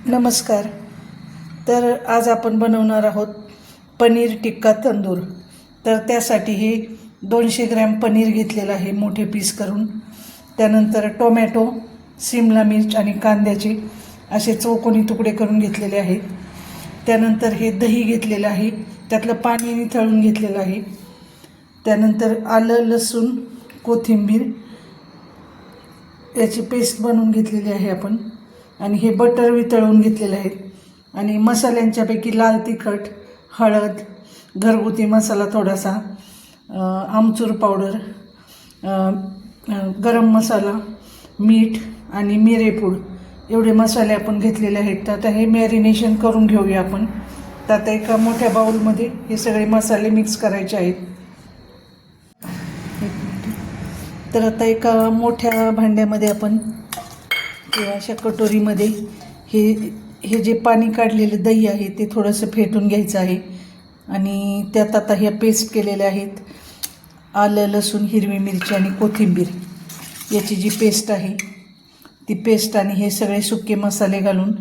नमस्कार. तर आज आपण बनवणार आहोत पनीर टिक्का तंदूर. तर त्यासाठी हे 200 ग्रॅम पनीर घेतलेलं आहे मोठे पीस करून. त्यानंतर टोमॅटो, सिमला मिर्च आणि कांद्याचे असे चौकोनी तुकडे करून घेतलेले आहेत. त्यानंतर हे दही घेतलेलं आहे, त्यातलं पाणी निथळून घेतलेलं आहे. त्यानंतर आलं, लसूण, कोथिंबीर याची पेस्ट बनवून घेतलेली आहे आपण. आणि हे बटर वितळून घेतलेले आहेत. आणि मसाल्यांच्यापैकी लाल तिखट, हळद, घरगुती मसाला थोडासा, आमचूर पावडर, गरम मसाला, मीठ आणि मिरेपूड एवढे मसाले आपण घेतलेले आहेत. तर आता हे मॅरिनेशन करून घेऊया आपण. तर आता एका मोठ्या बाउलमध्ये हे सगळे मसाले मिक्स करायचे आहेत. तर आता एका मोठ्या भांड्यामध्ये आपण किंवा अशा कटोरीमध्ये हे जे पाणी काढलेलं दही आहे ते थोडंसं फेटून घ्यायचं आहे. आणि त्यात आता ह्या पेस्ट केलेल्या आहेत आलं, लसूण, हिरवी मिरची आणि कोथिंबीर याची जी पेस्ट आहे ती पेस्ट आणि हे सगळे सुके मसाले घालून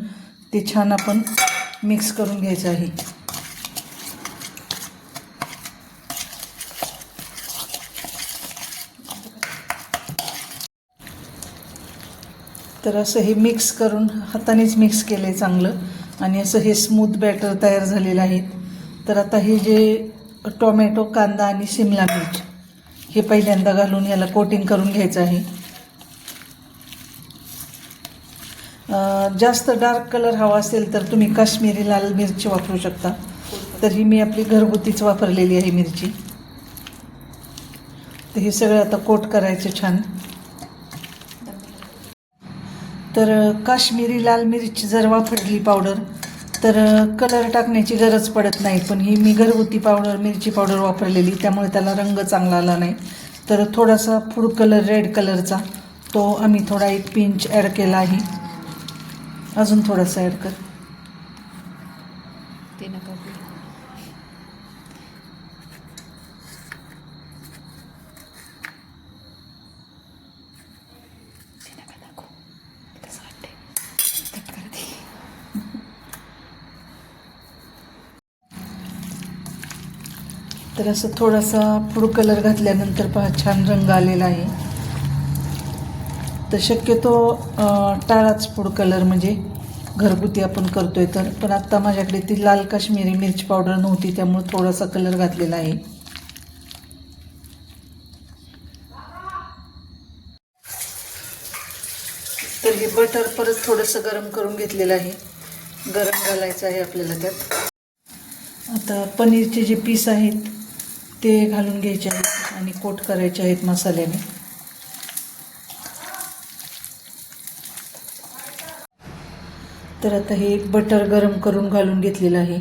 ते छान आपण मिक्स करून घ्यायचं आहे. तर असं हे मिक्स करून हातानेच मिक्स केलं आहे चांगलं. आणि असं हे स्मूथ बॅटर तयार झालेलं आहे. तर आता हे जे टोमॅटो, कांदा आणि शिमला मिर्च हे पहिल्यांदा घालून याला कोटिंग करून घ्यायचं आहे. जास्त डार्क कलर हवा असेल तर तुम्ही काश्मीरी लाल मिरची वापरू शकता. तर ही मी आपली घरगुतीच वापरलेली आहे मिरची. तर हे सगळं आता कोट करायचं छान. तर काश्मीरी लाल मिरची जर वापरली पावडर तर कलर टाकण्याची गरज पडत नाही. पण ही मी घरगुती पावडर, मिरची पावडर वापरलेली, त्यामुळे त्याला रंग चांगला आला नाही. तर थोडासा फूड कलर, रेड कलरचा, तो आम्ही थोडा 1 पिंच ॲड केला आहे. अजून थोडासा ॲड कर. ते नका तर असं थोडासा फूड कलर घातल्यानंतर पहा छान रंग आलेला आहे. तर शक्यतो टाळाच फूड कलर, म्हणजे घरगुती आपण करतोय तर. पण आत्ता माझ्याकडे ती लाल काश्मीरी मिरची पावडर नव्हती, त्यामुळे थोडासा कलर घातलेला आहे. तर हे बटर परत थोडंसं गरम करून घेतलेलं आहे. गरम घालायचं आहे आपल्याला त्यात. आता पनीरचे जे पीस आहेत ते घालून घ्यायचे आहेत आणि कोट करायचे आहेत मसाल्याने. तर आता हे बटर गरम करून घालून घेतलेलं आहे.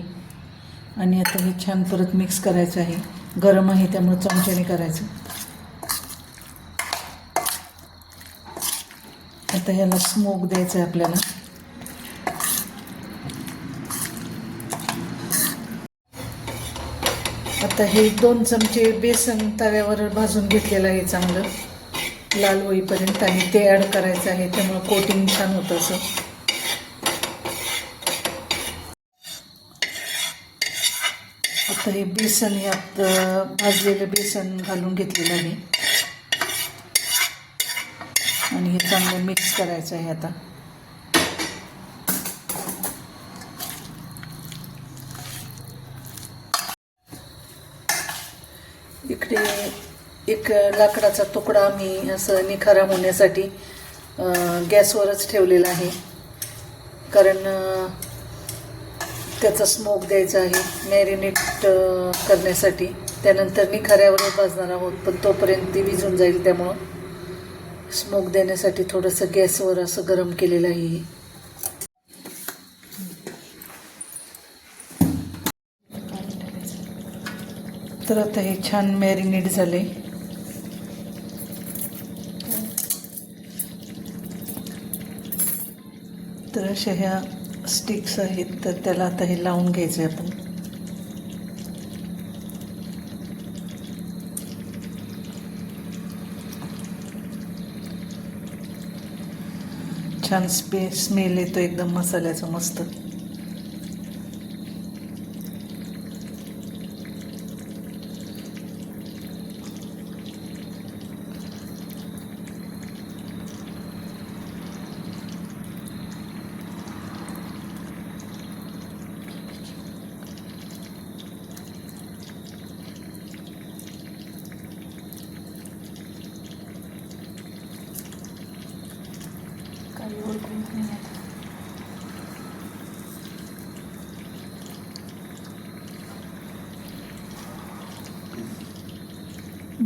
आणि आता हे छान परत मिक्स करायचं आहे. गरम आहे त्यामुळे चमच्याने करायचं. आता ह्याला स्मोक द्यायचं आहे आपल्याला. आता हे 2 चमचे बेसन तव्यावर भाजून घेतलेलं आहे चांगलं लाल होईपर्यंत, आणि ते ॲड करायचं आहे. त्यामुळं कोटिंग छान होतं असं. आता हे बेसन यात भाजलेलं बेसन घालून घेतलेलं आहे आणि हे चांगलं मिक्स करायचं आहे. आता इकडे एक लाकडाचा तुकडा मी असं निखारा होण्यासाठी गॅसवरच ठेवलेला आहे, कारण त्याचा स्मोक द्यायचा आहे मॅरिनेट करण्यासाठी. त्यानंतर निखाऱ्यावर भाजणार आहोत, पण तोपर्यंत ती विझून जाईल, त्यामुळं स्मोक देण्यासाठी थोडंसं गॅसवर असं गरम केलेलं आहे. तर आता हे छान मॅरिनेट झाले. तर अशा ह्या स्टिक्स आहेत, तर त्याला आता हे लावून घ्यायचं आहे आपण. छान स्मेल येतो एकदम मसाल्याचा मस्त.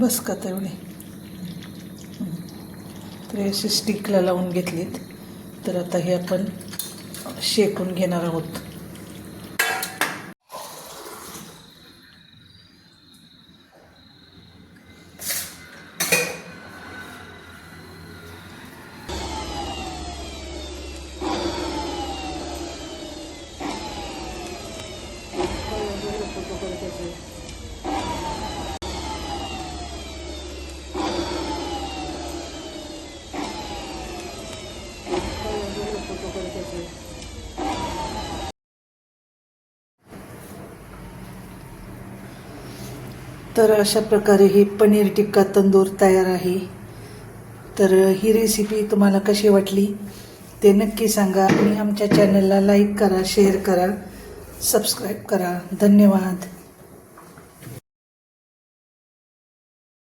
बस का तेवढे. तर हे असे स्टिकला लावून घेतलेत. तर आता हे आपण शेकून घेणार आहोत. तर अशा प्रकारे ही पनीर टिक्का तंदूर तयार आहे. तर ही रेसिपी तुम्हाला कशी वाटली ते नक्की सांगा आणि आमच्या चॅनलला लाईक करा, शेअर करा, सबस्क्राईब करा. धन्यवाद.